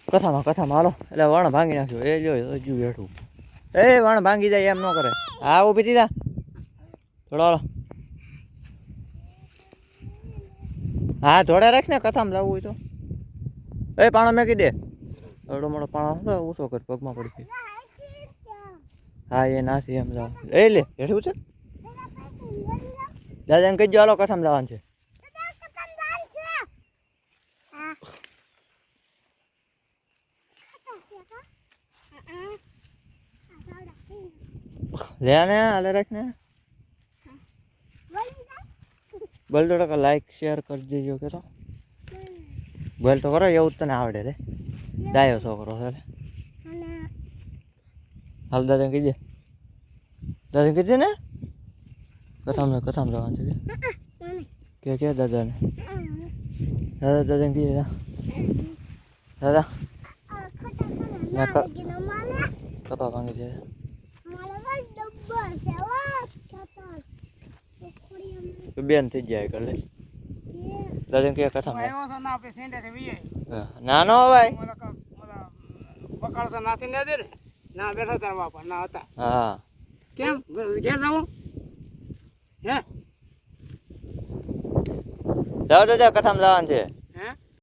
કથામાં હાલો એટલે વણ ભાંગી નાખ્યો એ જો હજુ બેઠું એ વણ ભાંગી જાય એમ ન કરે હા ઊભી થઈ જા થોડો હાલો હા થોડે રાખ ને કથામાં જવું હોય તો એ પાણો મેકી દે અડો મોડો પાણો ઊંચો કર પગમાં પડી ગઈ હા એ નાથી એમ જાવ એ લે હેઠું છે દાદાને કહીજો હાલો કથામાં જવાનું છે લે ને હાલે રાખ ને બોલ તો ટકા લાઈક શેર કરી દેજો કે તો બોલ તો કરો એવું જ તને આવડે રે ડાયો છોકરો છે હાલ દાદાને કહીજે ને કથામાં જવાનું છે કે દાદાને દાદાને કીધે દાદા કપા ભાંગી છે બેન થઈ જાય કરે દાદા કે કથામાં ના નો ભાઈ પકડતા નાથી ને દે ને ના બેઠા તાર બાપા ના હતા હા કેમ ઘેર જાવ હે જાઓ દાદા કથામાં જવાનું છે